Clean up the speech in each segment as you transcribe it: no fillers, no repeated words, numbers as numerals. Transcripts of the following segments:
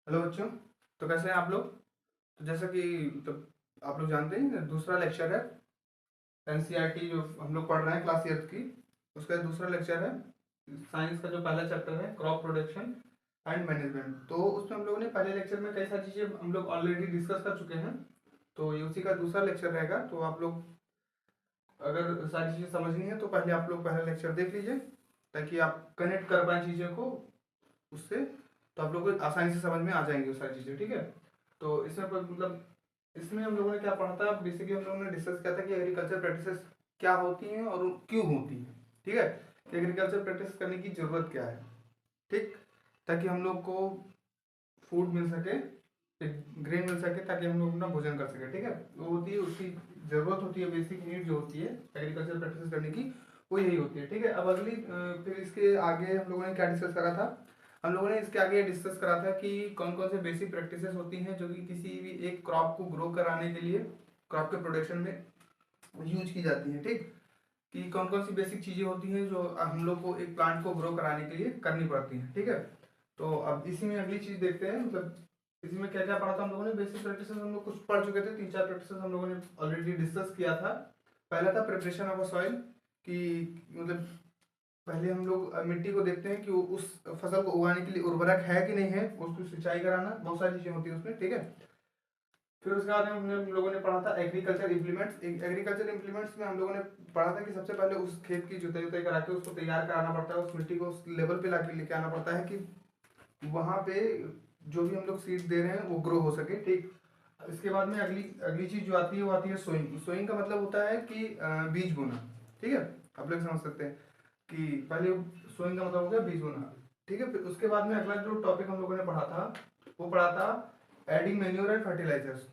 Hello बच्चों। तो कैसे हैं आप लोग? तो जैसा कि तो आप लोग जानते हैं, दूसरा लेक्चर है एनसीईआरटी जो हम लोग पढ़ रहे हैं क्लास 8 की। उसका दूसरा लेक्चर है साइंस का जो पहला चैप्टर है क्रॉप प्रोडक्शन एंड मैनेजमेंट। तो उसमें हम लोगों ने पहले लेक्चर में कई सारी चीज़ें हम लोग ऑलरेडी डिस्कस कर चुके हैं। तो ये उसी का दूसरा लेक्चर रहेगा। तो आप लोग अगर सारी चीज़ें समझनी है तो पहले आप लोग पहला लेक्चर देख लीजिए, ताकि आप कनेक्ट कर पाएँ चीज़ों को उससे। तो आप लोग को आसानी से समझ में आ जाएंगी वो सारी चीज़ें, ठीक है। तो इसमें मतलब इसमें हम लोगों ने क्या पढ़ा था, बेसिकली हम लोगों ने डिस्कस किया था कि एग्रीकल्चर प्रैक्टिसेस क्या होती हैं और क्यों होती हैं, ठीक है। कि एग्रीकल्चर प्रैक्टिस करने की ज़रूरत क्या है, ठीक, ताकि हम लोग को फूड मिल सके, ग्रेन मिल सके, ताकि हम लोग अपना भोजन कर सके, ठीक है। वो होती है, उसकी ज़रूरत होती है, बेसिक नीड जो होती है एग्रीकल्चर प्रैक्टिस करने की, वो यही होती है, ठीक है। अब अगली फिर इसके आगे हम लोगों ने क्या डिस्कस करा था, हम लोगों ने इसके आगे डिस्कस करा था कि कौन कौन से बेसिक प्रैक्टिसेस होती हैं जो कि किसी भी एक क्रॉप को ग्रो कराने के लिए, क्रॉप के प्रोडक्शन में यूज की जाती हैं, ठीक। कि कौन कौन सी बेसिक चीज़ें होती हैं जो हम लोग को एक प्लांट को ग्रो कराने के लिए करनी पड़ती हैं, ठीक है। तो अब इसी में अगली चीज़ देखते हैं, मतलब इसी में क्या क्या पढ़ा था हम लोगों ने। बेसिक प्रैक्टिसेस हम लोग कुछ पढ़ चुके थे, 3-4 प्रैक्टिसेस हम लोगों ने ऑलरेडी डिस्कस किया था। पहला था प्रिपरेशन ऑफ अ सॉइल, कि मतलब पहले हम लोग मिट्टी को देखते हैं कि उस फसल को उगाने के लिए उर्वरक है कि नहीं है, उसको सिंचाई कराना, बहुत सारी चीज़ें होती है उसमें, ठीक है। फिर उसके बाद में हम लोगों ने पढ़ा था एग्रीकल्चर इम्प्लीमेंट्स। एग्रीकल्चर इम्प्लीमेंट्स में हम लोगों ने पढ़ा था कि सबसे पहले उस खेत की जुताई उताई करा के उसको तैयार कराना पड़ता है, उस मिट्टी को उस लेवल पे लाके लेके आना पड़ता है कि वहाँ पे जो भी हम लोग सीड दे रहे हैं वो ग्रो हो सके, ठीक। इसके बाद में अगली अगली चीज़ जो आती है वो आती है सोइंग। सोइंग का मतलब होता है कि बीज बोना, ठीक है। आप लोग समझ सकते हैं कि पहले सोइंग का मतलब हो गया बीज बोना, ठीक है। फिर उसके बाद में अगला जो टॉपिक हम लोगों ने पढ़ा था, वो पढ़ा था एडिंग मैन्योर एंड फर्टिलाइजर्स।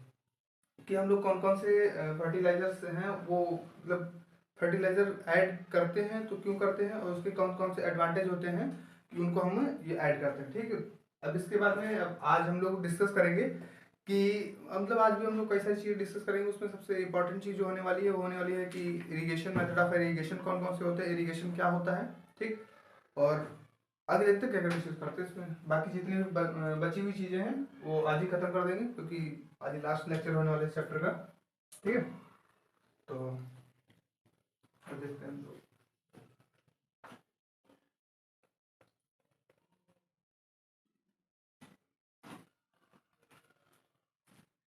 कि हम लोग कौन कौन से फर्टिलाइजर्स हैं वो, मतलब फर्टिलाइजर ऐड करते हैं तो क्यों करते हैं, और उसके कौन कौन से एडवांटेज होते हैं कि उनको हम ये ऐड करते हैं, ठीक है। अब इसके बाद में अब आज हम लोग डिस्कस करेंगे कि मतलब आज भी हम लोग कई सारी चीज़ें डिस्कस करेंगे। उसमें सबसे इंपॉर्टेंट चीज़ जो होने वाली है वो होने वाली है कि इरिगेशन, मेथड ऑफ इरिगेशन कौन कौन से होते हैं, इरिगेशन क्या होता है, ठीक। और आगे देखते हैं क्या क्या डिस्कस करते हैं इसमें। बाकी जितनी भी बची हुई चीज़ें हैं वो आज ही खत्म कर देंगे, क्योंकि आज ही लास्ट लेक्चर होने वाले चैप्टर का, ठीक है। तो देखते हैं हम लोग।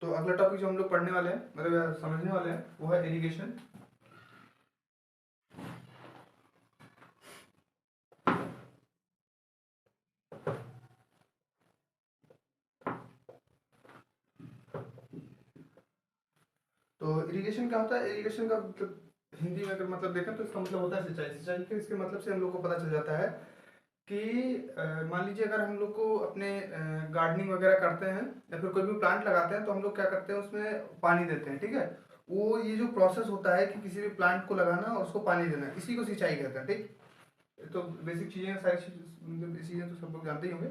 तो अगला टॉपिक जो हम लोग पढ़ने वाले हैं, मतलब समझने वाले हैं, वो है इरिगेशन। तो इरिगेशन क्या होता है? इरिगेशन का मतलब हिंदी में अगर मतलब देखें तो इसका मतलब होता है सिंचाई। सिंचाई के इसके मतलब से हम लोग को पता चल जाता है कि मान लीजिए अगर हम लोग को अपने गार्डनिंग वगैरह करते हैं या फिर कोई भी प्लांट लगाते हैं, तो हम लोग क्या करते हैं, उसमें पानी देते हैं, ठीक है। वो ये जो प्रोसेस होता है कि किसी भी प्लांट को लगाना और उसको पानी देना, इसी को सिंचाई कहते हैं, ठीक। तो बेसिक चीज़ें, सारी मतलब चीज़ें तो सब लोग जानते ही होंगे।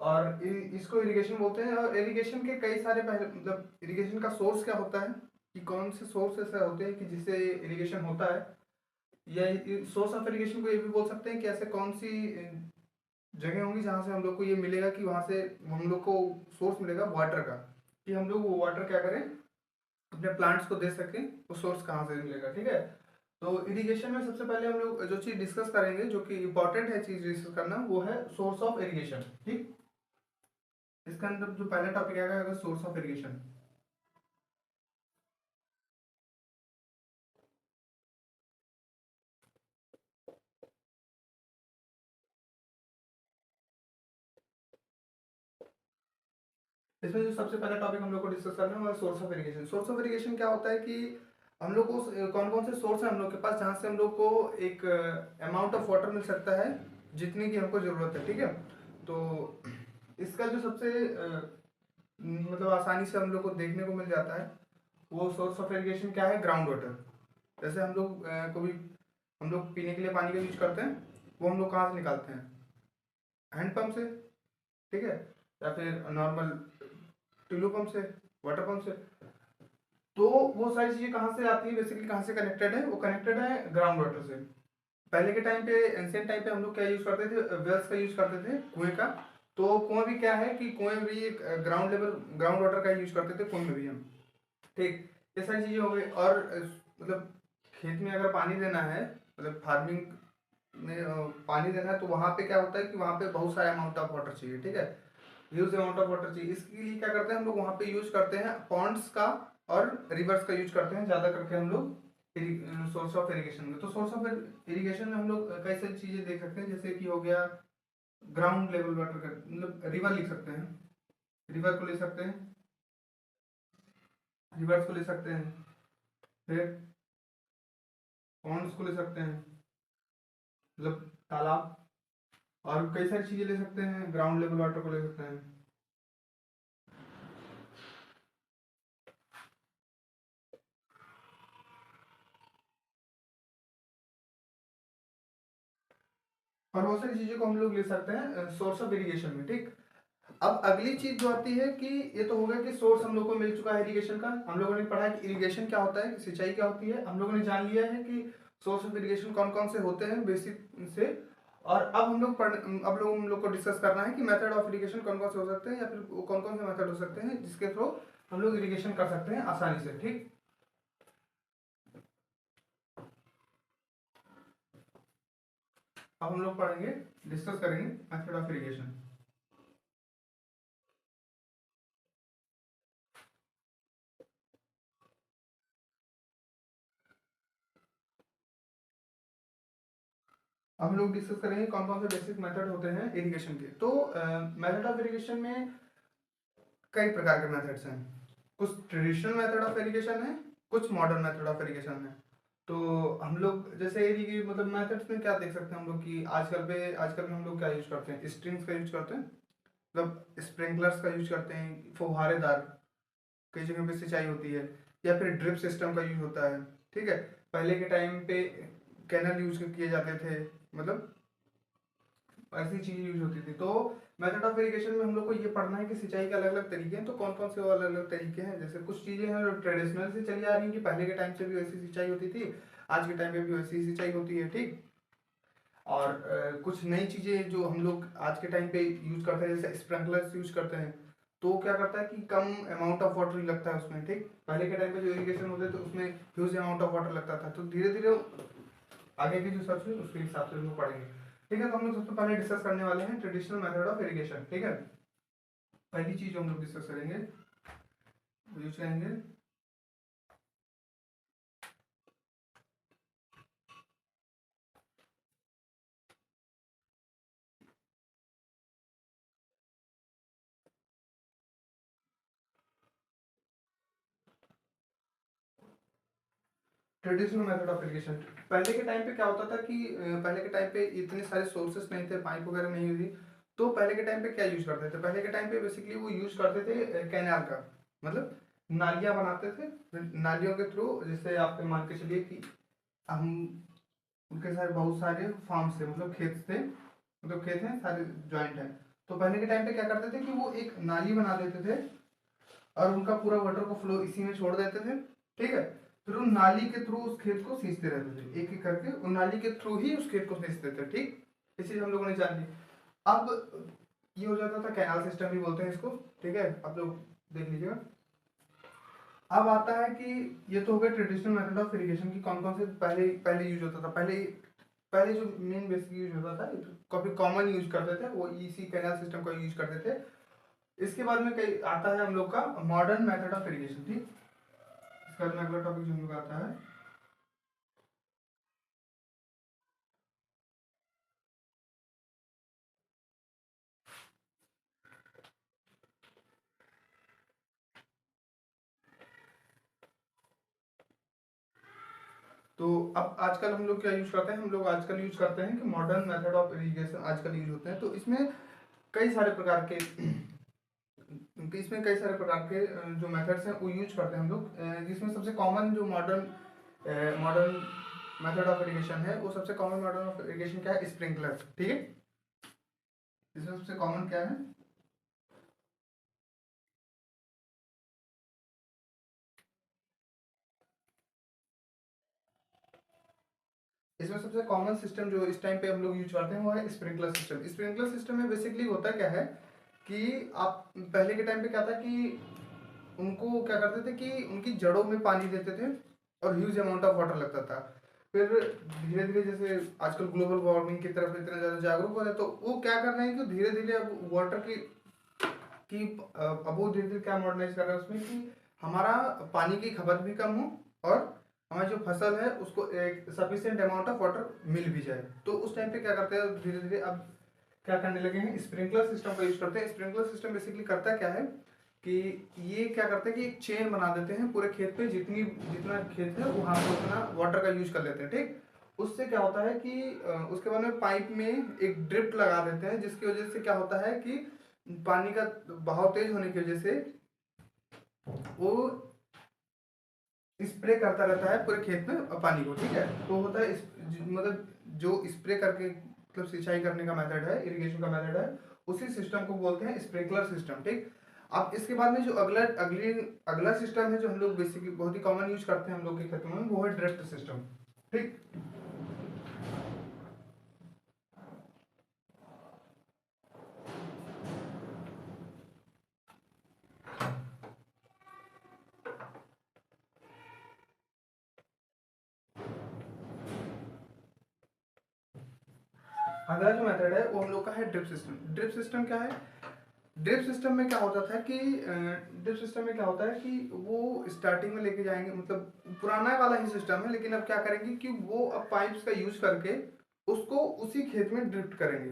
और इसको इरिगेशन बोलते हैं। और इरिगेशन के कई सारे पहले मतलब इरिगेशन का सोर्स क्या होता है, कि कौन से सोर्स ऐसे होते हैं कि जिससे इरिगेशन होता है, या सोर्स ऑफ इरिगेशन को ये भी बोल सकते हैं कि ऐसे कौन सी जगह होंगी जहाँ से हम लोग को ये मिलेगा कि वहाँ से हम लोग को सोर्स मिलेगा वाटर का, कि हम लोग वो वाटर क्या करें, अपने प्लांट्स को दे सकें। वो सोर्स कहाँ से मिलेगा, ठीक है। तो इरिगेशन में सबसे पहले हम लोग जो चीज़ डिस्कस करेंगे, जो कि इंपॉर्टेंट है चीज़ डिस्कस करना, वो है सोर्स ऑफ इरिगेशन, ठीक। इसका अंदर जो पहला टॉपिक आएगा सोर्स ऑफ इरिगेशन। इसमें जो सबसे पहला टॉपिक हम लोग को डिस्कस करना है वो है source of irrigation. Source of irrigation क्या होता है कि हम लोग को कौन कौन से सोर्स है हम लोग के पास, जहाँ से हम लोग को एक अमाउंट ऑफ वाटर मिल सकता है जितने की हमको ज़रूरत है, ठीक है। तो इसका जो सबसे मतलब आसानी से हम लोग को देखने को मिल जाता है, वो सोर्स ऑफ इरिगेशन क्या है, ग्राउंड वाटर। जैसे हम लोग कभी हम लोग पीने के लिए पानी का यूज करते हैं, वो हम लोग कहाँ से निकालते हैं, हैंडपम्प से, ठीक है, या फिर नॉर्मल टुल्लू पंप से, वाटर पंप से। तो वो सारी चीज़ें कहाँ से आती है, बेसिकली कहाँ से कनेक्टेड है, वो कनेक्टेड है ग्राउंड वाटर से। पहले के टाइम पे, एंशियंट टाइम पे हम लोग क्या यूज़ करते थे, वेल्स का यूज़ करते थे, कुएं का। तो कुआं भी क्या है कि कुएं भी एक ग्राउंड वाटर का यूज करते थे कुएं में भी हम। ठीक, ये सारी चीजें हो गई। और मतलब खेत में अगर पानी देना है, मतलब फार्मिंग में पानी देना है, तो वहां पे क्या होता है कि वहां पे बहुत सारा अमाउंट ऑफ वाटर चाहिए। ठीक है, ह्यूज अमाउंट ऑफ वाटर चाहिए। इसके लिए क्या करते हैं हम लोग, वहां पे यूज करते हैं पॉन्ड्स का और रिवर्स का यूज करते हैं ज्यादा करके हम लोग सोर्स ऑफ इरिगेशन में। तो सोर्स ऑफ इरिगेशन में हम लोग कई सारी चीजें देख सकते हैं, जैसे कि हो गया ग्राउंड लेवल वाटर का, मतलब रिवर लिख सकते हैं, रिवर को ले सकते हैं, रिवर्स को ले सकते हैं, फिर पॉन्ड्स को ले सकते हैं, मतलब तालाब, और कई सारी चीजें ले सकते हैं, ग्राउंड लेवल वाटर को ले सकते हैं। और बहुत सारी चीजों को हम लोग ले सकते हैं सोर्स ऑफ इरिगेशन में। ठीक, अब अगली चीज जो आती है कि ये तो हो गया कि सोर्स हम लोग को मिल चुका है इरिगेशन का, हम लोगों ने पढ़ा है कि इरिगेशन क्या होता है, सिंचाई क्या होती है, हम लोगों ने जान लिया है कि सोर्स ऑफ इरिगेशन कौन कौन से होते हैं बेसिक से। और अब हम लोग को डिस्कस करना है कि मेथड ऑफ इरिगेशन कौन कौन से हो सकते हैं, या फिर कौन कौन से मेथड हो सकते हैं जिसके थ्रू हम लोग इरिगेशन कर सकते हैं आसानी से। ठीक, अब हम लोग पढ़ेंगे, डिस्कस करेंगे मेथड ऑफ इरिगेशन। अब हम लोग डिस्कस करेंगे कौन कौन से बेसिक मेथड होते हैं इरिगेशन के। तो मेथड ऑफ इरिगेशन में कई प्रकार के मेथड्स हैं। कुछ ट्रेडिशनल मेथड ऑफ इरिगेशन है, कुछ मॉडर्न मेथड ऑफ इरिगेशन है। तो हम लोग जैसे मतलब मेथड्स में क्या देख सकते हैं हम लोग कि आजकल में हम लोग क्या यूज करते हैं, स्ट्रिंग्स का यूज करते हैं, मतलब स्प्रिंकलर्स का यूज करते हैं, फुहारेदार कई जगह पे सिंचाई होती है, या फिर ड्रिप सिस्टम का यूज होता है। ठीक है, पहले के टाइम पे कैनल यूज किए जाते थे, मतलब ऐसी चीजें यूज होती थी। तो मेथड ऑफ इरिगेशन में हम लोग को ये पढ़ना है कि सिंचाई के अलग अलग तरीके हैं। तो कौन कौन से अलग अलग तरीके हैं, जैसे कुछ चीजें हैं जो ट्रेडिशनल से चली आ रही हैं कि पहले के टाइम से भी वैसी सिंचाई होती थी, आज के टाइम पे भी वैसी सिंचाई होती है। ठीक, और कुछ नई चीजें जो हम लोग आज के टाइम पे यूज करते हैं, जैसे स्प्रिंकलर्स यूज करते हैं। तो क्या करता है कि कम अमाउंट ऑफ वाटर ही लगता है उसमें। ठीक, पहले के टाइम पे जो इरिगेशन होते थे उसमें ह्यूज अमाउंट ऑफ वाटर लगता था। तो धीरे धीरे आगे की जो सर्च है उसके हिसाब से हम लोग पढ़ेंगे। ठीक है, तो हम लोग सबसे पहले डिस्कस करने वाले हैं ट्रेडिशनल मेथड ऑफ इरिगेशन। ठीक है, पहली चीज जो हम लोग डिस्कस करेंगे, यूज करेंगे ट्रेडिशनल मेथड ऑफ इरिगेशन। पहले के टाइम पे क्या होता था कि पहले के टाइम पे इतने सारे सोर्सेस नहीं थे, पाइप वगैरह नहीं हुई थी। तो पहले के टाइम पे क्या यूज करते थे, पहले के टाइम पे बेसिकली वो यूज करते थे कैनाल का, मतलब नालियां बनाते थे। नालियों के थ्रू, जैसे आप मान के चलिए कि हम उनके सारे बहुत सारे फार्म थे, मतलब खेत थे, मतलब खेत हैं सारे ज्वाइंट हैं। तो पहले के टाइम पे क्या करते थे कि वो एक नाली बना देते थे और उनका पूरा वाटर को फ्लो इसी में छोड़ देते थे। ठीक है, फिर उन नाली के थ्रू उस खेत को सींचते रहते थे, एक एक करके उन नाली के थ्रू ही उस खेत को सींचते थे। ठीक, इसी हम लोगों ने जान ली। अब ये हो जाता था, कैनाल सिस्टम भी बोलते हैं इसको। ठीक है, आप लोग देख लीजिएगा। अब आता है कि ये तो हो गया ट्रेडिशनल मेथड ऑफ इरिगेशन की कौन कौन से पहले पहले यूज होता था। पहले पहले जो मेन बेसिक यूज होता था, काफी कॉमन यूज करते थे, वो इसी कैनाल सिस्टम का यूज करते थे। इसके बाद में कई आता है हम लोग का मॉडर्न मेथड ऑफ इरिगेशन। ठीक, इसका अगला टॉपिक जो हम लोग आता है, तो अब आजकल हम लोग क्या यूज करते हैं, हम लोग आजकल यूज करते हैं कि मॉडर्न मेथड ऑफ इरिगेशन आजकल यूज होते हैं। तो इसमें कई सारे प्रकार के जो मेथड्स हैं वो यूज करते हैं हम लोग। जिसमें सबसे कॉमन जो मॉडर्न मेथड ऑफ इरिगेशन है, वो सबसे कॉमन मॉडर्न ऑफ इरिगेशन क्या है, स्प्रिंकलर। ठीक है, इसमें सबसे कॉमन क्या है, इसमें सबसे कॉमन सिस्टम जो इस टाइम पे हम लोग यूज करते हैं वो है स्प्रिंकलर सिस्टम। स्प्रिंकलर सिस्टम में बेसिकली होता क्या है कि आप पहले के टाइम पे क्या था कि उनको क्या करते थे कि उनकी जड़ों में पानी देते थे और ह्यूज अमाउंट ऑफ वाटर लगता था। फिर धीरे धीरे जैसे आजकल ग्लोबल वार्मिंग की तरफ इतने ज़्यादा जागरूक हो रहे हैं, तो वो क्या कर रहे हैं कि धीरे धीरे अब वाटर की अब वो धीरे धीरे क्या मॉडर्नाइज कर रहा है उसमें कि हमारा पानी की खपत भी कम हो और हमारी जो फसल है उसको एक सफिशिएंट अमाउंट ऑफ वाटर मिल भी जाए। तो उस टाइम पे क्या करते हैं धीरे धीरे अब क्या करने लगे हैं, स्प्रिंकलर सिस्टम का यूज करते हैं। स्प्रिंकलर सिस्टम बेसिकली करता क्या है कि ये क्या करते हैं कि एक चेन बना देते हैं पूरे खेत पे, जितना खेत है वहां पे उतना वाटर का यूज कर लेते हैं। ठीक, उससे क्या होता है कि उसके बाद में पाइप में एक ड्रिप लगा देते हैं, जिसकी वजह से क्या होता है कि पानी का बहाव तेज होने की वजह से वो स्प्रे करता रहता है पूरे खेत में पानी को। ठीक है, तो होता है मतलब जो स्प्रे करके मतलब सिंचाई करने का मेथड है, इरिगेशन का मेथड है, उसी सिस्टम को बोलते हैं स्प्रिंकलर सिस्टम। ठीक, अब इसके बाद में जो अगला सिस्टम है जो हम लोग बेसिकली बहुत ही कॉमन यूज करते हैं हम लोग के खेतों में, वो है ड्रिफ्ट सिस्टम। ठीक, अगला जो मेथड है वो हम लोग का है ड्रिप सिस्टम। ड्रिप सिस्टम क्या है? ड्रिप सिस्टम में क्या होता था कि ड्रिप सिस्टम में क्या होता है कि वो स्टार्टिंग में लेके जाएंगे, मतलब पुराना वाला ही सिस्टम है, लेकिन अब क्या करेंगे कि वो अब पाइप्स का यूज करके उसको उसी खेत में ड्रिफ्ट करेंगे।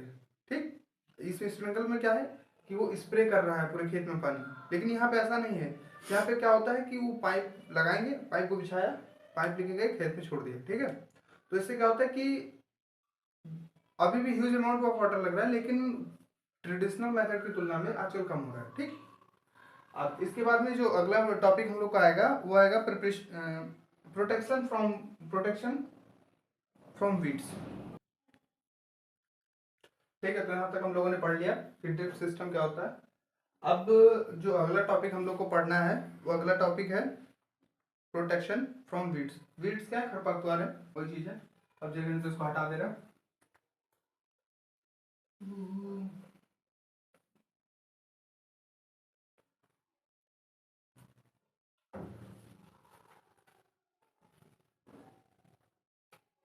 ठीक, इस स्प्रिंकल में क्या है कि वो स्प्रे कर रहा है पूरे खेत में पानी, लेकिन यहाँ पे ऐसा नहीं है। यहाँ पे क्या होता है कि वो पाइप लगाएंगे, पाइप को बिछाया, पाइप लेके गए खेत में छोड़ दिया। ठीक है, तो इससे क्या होता है कि अभी भी ह्यूज अमाउंट ऑफ वाटर लग रहा है, लेकिन ट्रेडिशनल मेथड की तुलना में आजकल कम हो रहा है। ठीक, अब इसके बाद में जो अगला टॉपिक हम लोग का आएगा वो आएगा प्रोटेक्शन फ्रॉम वीड्स। ठीक है, तो यहाँ तक हम लोगों ने पढ़ लिया कि ड्रिप सिस्टम क्या होता है। अब जो अगला टॉपिक हम लोग को पढ़ना है वो अगला टॉपिक है प्रोटेक्शन फ्रॉम वीड्स। वीड्स क्या है? खरपतवार है, वही चीज है। अब जगह तो इसको हटा दे रहा।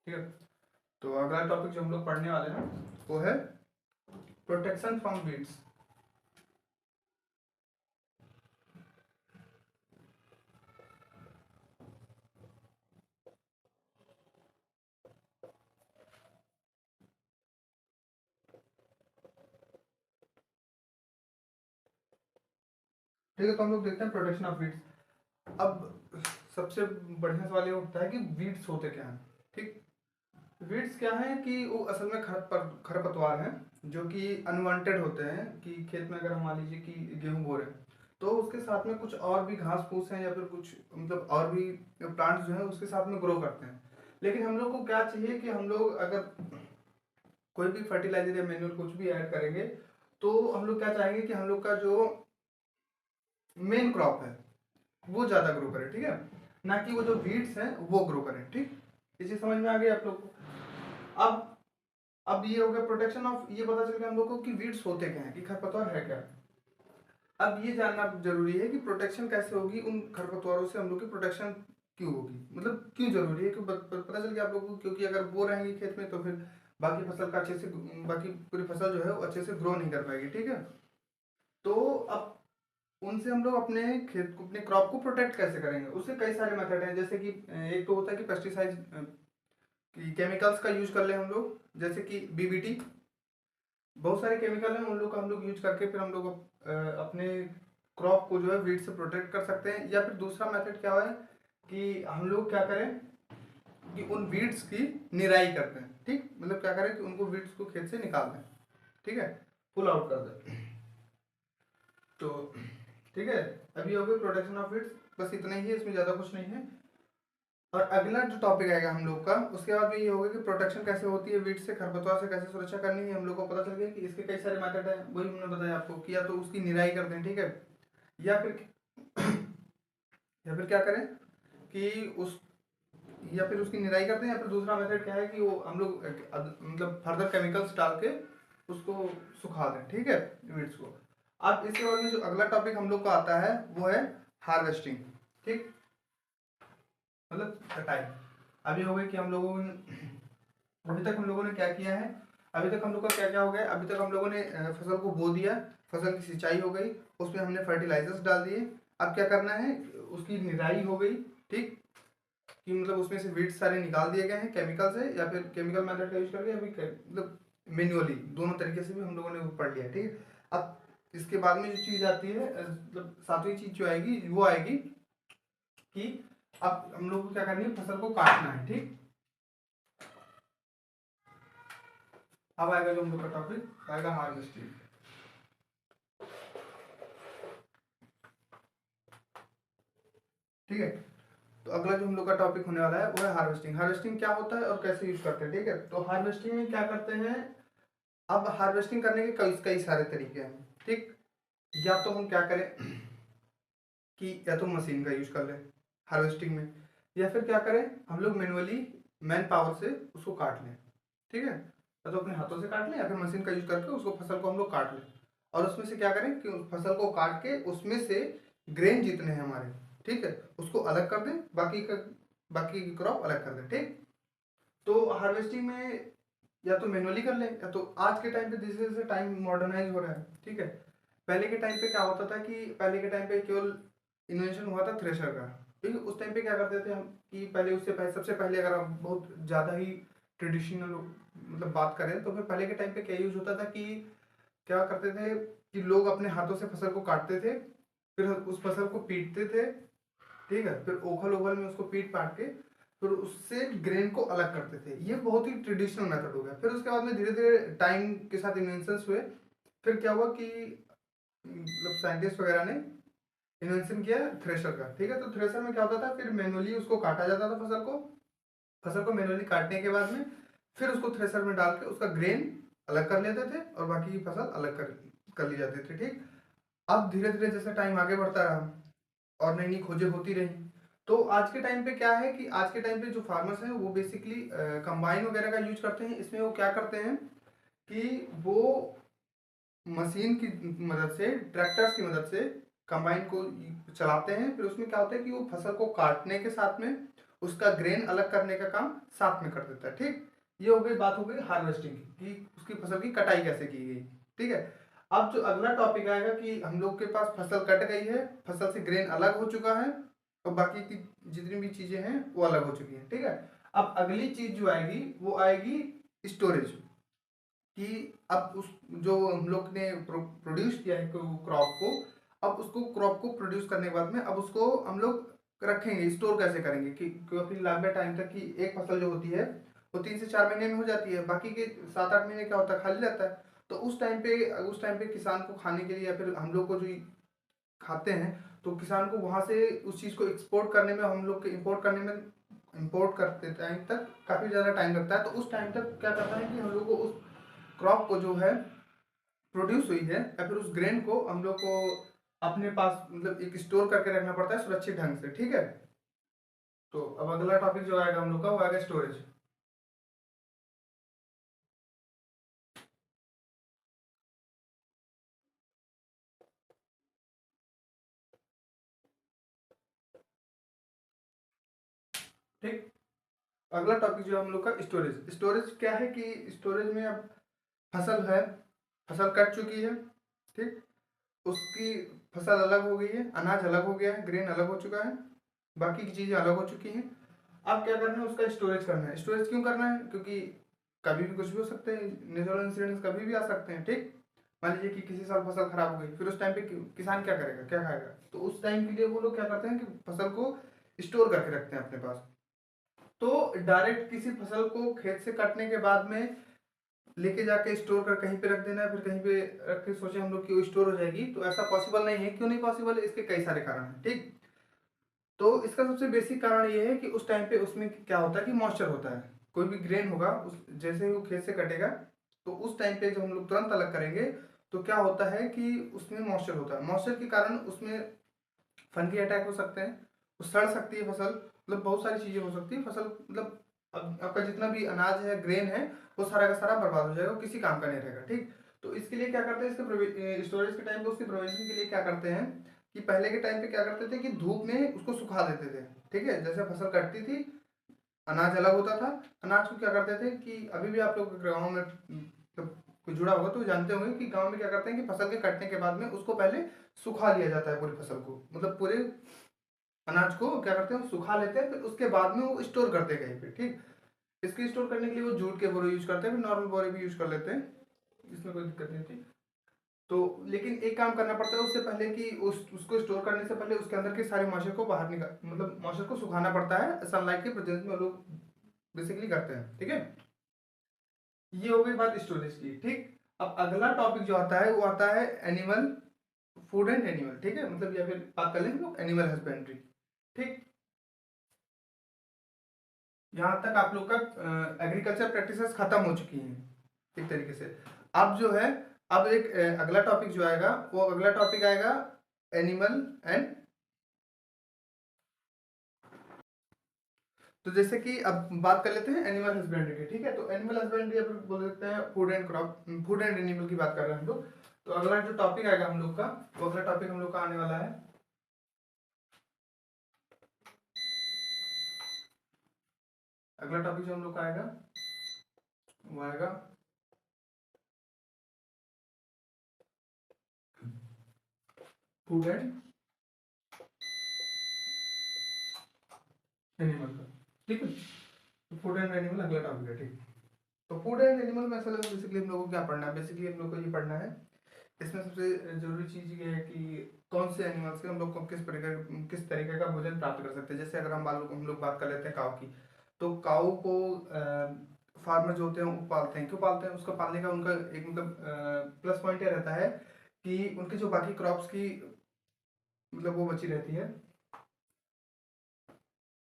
ठीक है, तो अगला टॉपिक जो हम लोग पढ़ने वाले हैं वो है प्रोटेक्शन फ्रॉम वीड्स। ठीक है, तो हम लोग देखते हैं प्रोटेक्शन ऑफ वीड्स। अब सबसे बढ़िया सवाल ये उठता है कि वीड्स होते क्या हैं। ठीक, वीड्स क्या है कि वो असल में खरपतवार हैं जो कि अनवांटेड होते हैं। कि खेत में अगर हम मान लीजिए कि गेहूं बो रहे हैं, तो उसके साथ में कुछ और भी घास फूस हैं या फिर कुछ मतलब और भी प्लांट्स जो है उसके साथ में ग्रो करते हैं। लेकिन हम लोग को क्या चाहिए कि हम लोग अगर कोई भी फर्टिलाइजर या मैन्यूअल कुछ भी ऐड करेंगे, तो हम लोग क्या चाहेंगे कि हम लोग का जो मेन क्रॉप है वो ज़्यादा ग्रो करे। ठीक है, ना कि वो जो वीड्स हैं वो ग्रो करें। ठीक, ये चीज़ समझ में आ गई आप लोग को। अब अब ये हो गया प्रोटेक्शन ऑफ, ये पता चल गया हम लोग को कि वीड्स होते क्या हैं, कि खरपतवार है क्या। अब ये जानना जरूरी है कि प्रोटेक्शन कैसे होगी उन खरपतवारों से, हम लोग की प्रोटेक्शन क्यों होगी, मतलब क्यों जरूरी है, क्यों पता चल गया आप लोग को। क्योंकि अगर वो रहेंगे खेत में तो फिर बाकी फसल का अच्छे से, बाकी पूरी फसल जो है वो अच्छे से ग्रो नहीं कर पाएगी। ठीक है, तो अब उनसे हम लोग अपने खेत को, अपने क्रॉप को प्रोटेक्ट कैसे करेंगे, उससे कई सारे मेथड हैं। जैसे कि एक तो होता है कि पेस्टिसाइड कि केमिकल्स का यूज कर ले हम लोग, जैसे कि बीबीटी, बहुत सारे केमिकल हैं उन लोग का हम लोग यूज करके फिर हम लोग अपने क्रॉप को जो है वीड से प्रोटेक्ट कर सकते हैं। या फिर दूसरा मेथड क्या है कि हम लोग क्या करें कि उन वीड्स की निराई करते हैं। ठीक, मतलब क्या करें कि उनको वीड्स को खेत से निकाल दें। ठीक है, पुल आउट कर दें। तो ठीक है, अभी हो गई प्रोटेक्शन ऑफ वीड्स, बस इतना ही है, इसमें ज़्यादा कुछ नहीं है। और अगला जो टॉपिक आएगा हम लोग का उसके बाद में ये होगा कि प्रोटेक्शन कैसे होती है वीड से, खरपतवार से कैसे सुरक्षा करनी है। हम लोग को पता चल गया कि इसके कई सारे मेथड हैं, वही हमने बताया आपको कि या तो उसकी निराई कर दें। ठीक है, या फिर या फिर क्या करें कि उस या फिर उसकी निराई करते हैं, या फिर दूसरा मेथड क्या है कि वो हम लोग मतलब फर्दर केमिकल्स डाल के उसको सुखा दें। ठीक है, वीड्स को। अब इसके बाद में जो अगला टॉपिक हम लोग का आता है वो है हार्वेस्टिंग। ठीक, मतलब कटाई। अभी हो गई कि हम लोगों ने अभी तक हम लोगों ने क्या किया है, अभी तक हम लोग का क्या क्या हो गया, अभी तक हम लोगों ने फसल को बो दिया, फसल की सिंचाई हो गई, उसमें हमने फर्टिलाइजर्स डाल दिए। अब क्या करना है, उसकी निराई हो गई। ठीक, कि मतलब उसमें से वीड्स सारे निकाल दिए गए हैं केमिकल से, या फिर केमिकल मेथड का यूज करके, अभी मतलब मैन्युअली, दोनों तरीके से भी हम लोगों ने पढ़ लिया। ठीक है, अब इसके बाद में जो चीज आती है, मतलब सातवीं चीज जो आएगी वो आएगी कि अब हम लोग को क्या करनी है, फसल को काटना है। ठीक, अब आएगा जो हम लोग का टॉपिक आएगा हार्वेस्टिंग। ठीक है, तो अगला जो हम लोग का टॉपिक होने वाला है वो है हार्वेस्टिंग। हार्वेस्टिंग क्या होता है और कैसे यूज करते हैं। ठीक है, तो हार्वेस्टिंग में क्या करते हैं, अब हार्वेस्टिंग करने के कई कई सारे तरीके हैं। ठीक, या तो हम क्या करें कि या तो मशीन का यूज कर लें हार्वेस्टिंग में, या फिर क्या करें हम लोग मैनुअली मैन पावर से उसको काट लें। ठीक है, या तो अपने हाथों से काट लें या फिर मशीन का यूज करके उसको फसल को हम लोग काट लें, और उसमें से क्या करें कि उस फसल को काट के उसमें से ग्रेन जितने हैं हमारे, ठीक है, उसको अलग कर दें, बाकी की क्रॉप अलग कर दें। ठीक, तो हार्वेस्टिंग में या तो मैनुअली कर लें, या तो आज के टाइम पे जैसे जैसे टाइम मॉडर्नाइज हो रहा है। ठीक है, पहले के टाइम पे क्या होता था कि पहले के टाइम पे केवल इन्वेंशन हुआ था थ्रेशर का। ठीक है, उस टाइम पे क्या करते थे हम कि पहले उससे पहले, सबसे पहले अगर हम बहुत ज़्यादा ही ट्रेडिशनल मतलब बात करें, तो फिर पहले के टाइम पे क्या यूज होता था कि क्या करते थे कि लोग अपने हाथों से फसल को काटते थे, फिर उस फसल को पीटते थे। ठीक है, फिर ओखल ओखल में उसको पीट पाट के फिर उससे ग्रेन को अलग करते थे। ये बहुत ही ट्रेडिशनल मेथड हो गया। फिर उसके बाद में धीरे धीरे टाइम के साथ इन्वेंशंस हुए। फिर क्या हुआ कि मतलब साइंटिस्ट वगैरह ने इन्वेंशन किया थ्रेशर का। ठीक है, तो थ्रेशर में क्या होता था, फिर मैनुअली उसको काटा जाता था फसल को मैनुअली काटने के बाद में फिर उसको थ्रेशर में डाल के उसका ग्रेन अलग कर लेते थे और बाकी की फसल अलग कर ली जाती थी। ठीक, अब धीरे धीरे जैसे टाइम आगे बढ़ता रहा और नई नई खोजें होती रही, तो आज के टाइम पे क्या है कि आज के टाइम पे जो फार्मर्स हैं वो बेसिकली कंबाइन वगैरह का यूज करते हैं। इसमें वो क्या करते हैं कि वो मशीन की मदद से, ट्रैक्टर्स की मदद से कंबाइन को चलाते हैं। फिर उसमें क्या होता है कि वो फसल को काटने के साथ में उसका ग्रेन अलग करने का काम साथ में कर देता है। ठीक, ये हो गई, बात हो गई हार्वेस्टिंग की, कि उसकी फसल की कटाई कैसे की गई। ठीक है, अब जो अगला टॉपिक आएगा कि हम लोग के पास फसल कट गई है, फसल से ग्रेन अलग हो चुका है और बाकी की जितनी भी चीजें हैं वो अलग हो चुकी हैं। ठीक है, अब अगली चीज जो आएगी वो आएगी स्टोरेज, कि अब उस जो हम लोग ने प्रोड्यूस किया है क्रॉप को, अब उसको क्रॉप को प्रोड्यूस करने के बाद में अब उसको हम लोग रखेंगे, स्टोर कैसे करेंगे कि काफी लंबे टाइम तक, की एक फसल जो होती है वो 3 से 4 महीने में हो जाती है, बाकी के 7-8 महीने क्या होता है, खाली रहता है। तो उस टाइम पे किसान को खाने के लिए या फिर हम लोग को जो खाते हैं, तो किसान को वहां से उस चीज को एक्सपोर्ट करने में, हम लोग के इंपोर्ट करने में, इंपोर्ट करते टाइम तक काफी ज्यादा टाइम लगता है। तो उस टाइम तक क्या करता है कि हम लोग को उस क्रॉप को जो है प्रोड्यूस हुई है या फिर उस ग्रेन को हम लोग को अपने पास मतलब एक स्टोर करके रखना पड़ता है सुरक्षित ढंग से। ठीक है, तो अब अगला टॉपिक जो आएगा हम लोग का वो आएगा स्टोरेज। ठीक, अगला टॉपिक जो है हम लोग का स्टोरेज। स्टोरेज क्या है कि स्टोरेज में अब फसल है, फसल कट चुकी है। ठीक, उसकी फसल अलग हो गई है, अनाज अलग हो गया है, ग्रेन अलग हो चुका है, बाकी की चीजें अलग हो चुकी हैं। अब क्या करना है, उसका स्टोरेज करना है। स्टोरेज क्यों करना है, क्योंकि कभी भी कुछ भी हो सकते हैं, नेचुरल इंसिडेंट्स कभी भी आ सकते हैं। ठीक, मान लीजिए कि किसी साल फसल खराब हो गई, फिर उस टाइम पे किसान क्या करेगा, क्या खाएगा, तो उस टाइम के लिए वो लोग क्या करते हैं कि फसल को स्टोर करके रखते हैं अपने पास। तो डायरेक्ट किसी फसल को खेत से काटने के बाद में लेके जाके स्टोर कर कहीं पे रख देना है, फिर कहीं पे रख के सोचे हम लोग कि वो स्टोर हो जाएगी, तो ऐसा पॉसिबल नहीं है। क्यों नहीं पॉसिबल है, इसके कई सारे कारण हैं। ठीक, तो इसका सबसे बेसिक कारण ये है कि उस टाइम पे उसमें क्या होता है कि मॉइस्चर होता है। कोई भी ग्रेन होगा उस जैसे ही वो खेत से कटेगा, तो उस टाइम पे जब हम लोग तुरंत अलग करेंगे, तो क्या होता है कि उसमें मॉइस्चर होता है। मॉइस्चर के कारण उसमें फंगी अटैक हो सकते हैं, वो सड़ सकती है फसल, मतलब बहुत सारी चीजें हो सकती है। फसल मतलब अब आपका जितना भी अनाज है, ग्रेन है, वो सारा का सारा बर्बाद हो जाएगा, वो किसी काम का नहीं रहेगा। ठीक, तो इसके लिए क्या करते हैं, इसके स्टोरेज के टाइम पे उसके प्रोविजन के लिए क्या करते हैं कि पहले के टाइम पे क्या करते थे कि धूप में उसको सुखा देते थे। ठीक है, जैसे फसल कटती थी, अनाज अलग होता था, अनाज को क्या करते थे कि अभी भी आप लोग गाँव में कोई जुड़ा होगा तो जानते होंगे कि गांव में क्या करते हैं कि फसल के कटने के बाद में उसको पहले सुखा लिया जाता है पूरी फसल को, मतलब पूरे अनाज को क्या करते हैं सुखा लेते हैं, फिर उसके बाद में वो स्टोर करते हैं कहीं पे। ठीक, इसके स्टोर करने के लिए वो जूट के बोरे यूज करते हैं, फिर नॉर्मल बोरे भी यूज कर लेते हैं, इसमें कोई दिक्कत नहीं होती। तो लेकिन एक काम करना पड़ता है उससे पहले कि उसको स्टोर करने से पहले उसके अंदर के सारे मॉइस्चर को बाहर निकाल, मतलब मॉइस्चर को सुखाना पड़ता है, सनलाइट के प्रेजेंस में लोग बेसिकली करते हैं। ठीक है, ये हो गई बात स्टोरेज की। ठीक, अब अगला टॉपिक जो आता है वो आता है एनिमल फूड एंड एनिमल। ठीक है, मतलब या फिर बात कर लें हम लोग एनिमल हस्बेंड्री। ठीक, यहाँ तक आप लोग का एग्रीकल्चर प्रैक्टिसेस खत्म हो चुकी हैं एक तरीके से। अब जो है, अब एक अगला टॉपिक जो आएगा वो अगला टॉपिक आएगा एनिमल एंड, तो जैसे कि अब बात कर लेते हैं एनिमल हस्बेंड्री की। ठीक है, तो एनिमल हस्बेंड्री अब बोल सकते हैं food and crop, food and animal की बात कर रहे हैं हम लोग। तो अगला जो टॉपिक आएगा हम लोग का, वो अगला टॉपिक हम लोग का आने वाला है, अगला टॉपिक जो हम लोग का आएगा वो आएगा फूड एंड एनिमल का। ठीक है, तो फूड एंड एनिमल अगला टॉपिक है। ठीक, तो फूड एंड एनिमल में असल में बेसिकली हम लोग को क्या पढ़ना है, बेसिकली हम लोग को ये पढ़ना है, इसमें सबसे जरूरी चीज़ ये है कि कौन से एनिमल्स के हम लोग को किस तरीके का भोजन प्राप्त कर सकते हैं। जैसे अगर हम लोग बात कर लेते हैं काऊ की, तो काऊ को फार्मर जो होते हैं वो पालते हैं। क्यों पालते हैं, उसका पालने का उनका एक मतलब प्लस पॉइंट ये रहता है कि उनकी जो बाकी क्रॉप्स की मतलब वो बची रहती है।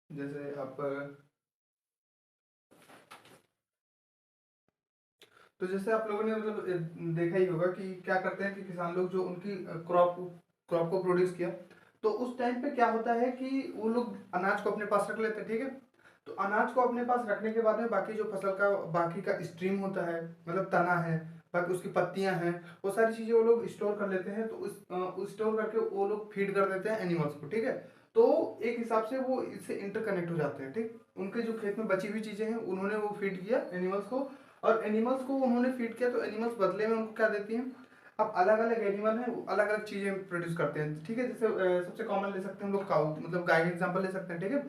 जैसे आप तो जैसे आप लोगों ने मतलब देखा ही होगा कि क्या करते हैं कि किसान लोग जो उनकी क्रॉप क्रॉप को प्रोड्यूस किया, तो उस टाइम पे क्या होता है कि वो लोग अनाज को अपने पास रख लेते हैं। ठीक है, तो अनाज को अपने पास रखने के बाद में बाकी जो फसल का बाकी का स्ट्रीम होता है, मतलब तना है, बाकी उसकी पत्तियां हैं, वो सारी चीजें वो लोग स्टोर कर लेते हैं। तो उस स्टोर करके वो लोग फीड कर देते हैं एनिमल्स को। ठीक है, तो एक हिसाब से वो इससे इंटरकनेक्ट हो जाते हैं। ठीक, उनके जो खेत में बची हुई चीजें हैं उन्होंने वो फीड किया एनिमल्स को, और एनिमल्स को उन्होंने फीड किया, तो एनिमल्स बदले में उनको क्या देती हैं। अब अलग अलग एनिमल हैं, अलग अलग चीजें प्रोड्यूस करते हैं। ठीक है, जैसे सबसे कॉमन ले सकते हैं हम लोग काऊ, मतलब गाय का एग्जांपल ले सकते हैं। ठीक है,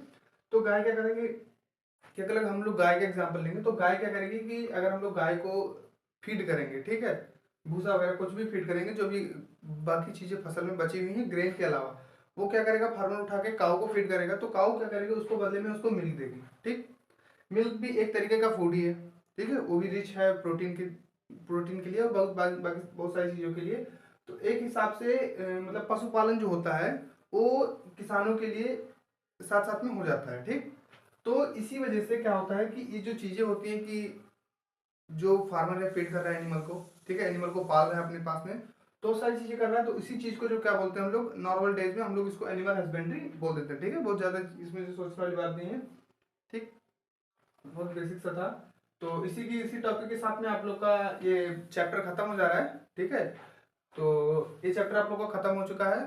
तो गाय क्या करेंगे कि अगर हम लोग गाय का एग्जांपल लेंगे तो गाय क्या करेगी कि अगर हम लोग गाय को फीड करेंगे, ठीक है, भूसा वगैरह कुछ भी फीड करेंगे, जो भी बाकी चीजें फसल में बची हुई हैं ग्रेन के अलावा, वो क्या करेगा, फार्मर उठा के काऊ को फीड करेगा, तो काऊ क्या करेगी, उसको बदले में उसको मिल्क देगी। ठीक, मिल्क भी एक तरीके का फूड ही है। ठीक है, वो भी रिच है प्रोटीन के लिए और बहुत बाकी बाकी बहुत सारी चीज़ों के लिए। तो एक हिसाब से मतलब पशुपालन जो होता है वो किसानों के लिए साथ साथ में हो जाता है। ठीक, तो इसी वजह से क्या होता है कि ये जो चीज़ें होती हैं कि जो फार्मर है फीड कर रहा है एनिमल को, ठीक है, एनिमल को पाल रहा है अपने पास में, तो सारी चीज़ें कर रहा है, तो इसी चीज़ को जो क्या बोलते हैं हम लोग नॉर्मल डेज में हम लोग इसको एनिमल हस्बेंड्री बोल देते हैं। ठीक है, बहुत ज़्यादा इसमें से सोचने वाली बात नहीं है। ठीक, बहुत बेसिक सा था। तो इसी टॉपिक के साथ में आप लोग का ये चैप्टर खत्म हो जा रहा है। ठीक है, तो ये चैप्टर आप लोग का खत्म हो चुका है,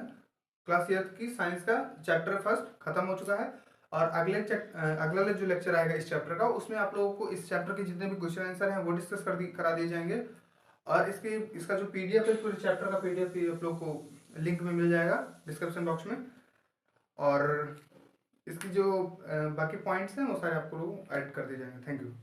क्लास एट की साइंस का चैप्टर फर्स्ट खत्म हो चुका है। और अगला जो लेक्चर आएगा इस चैप्टर का, उसमें आप लोगों को इस चैप्टर के जितने भी क्वेश्चन आंसर हैं वो डिस्कस करा दिए जाएंगे। और इसका जो पीडीएफ है पूरे चैप्टर का पीडीएफ आप लोग को लिंक में मिल जाएगा डिस्क्रिप्शन बॉक्स में। और इसकी जो बाकी पॉइंट्स हैं वो सारे आपको लोग ऐड कर दिए जाएंगे। Thank you.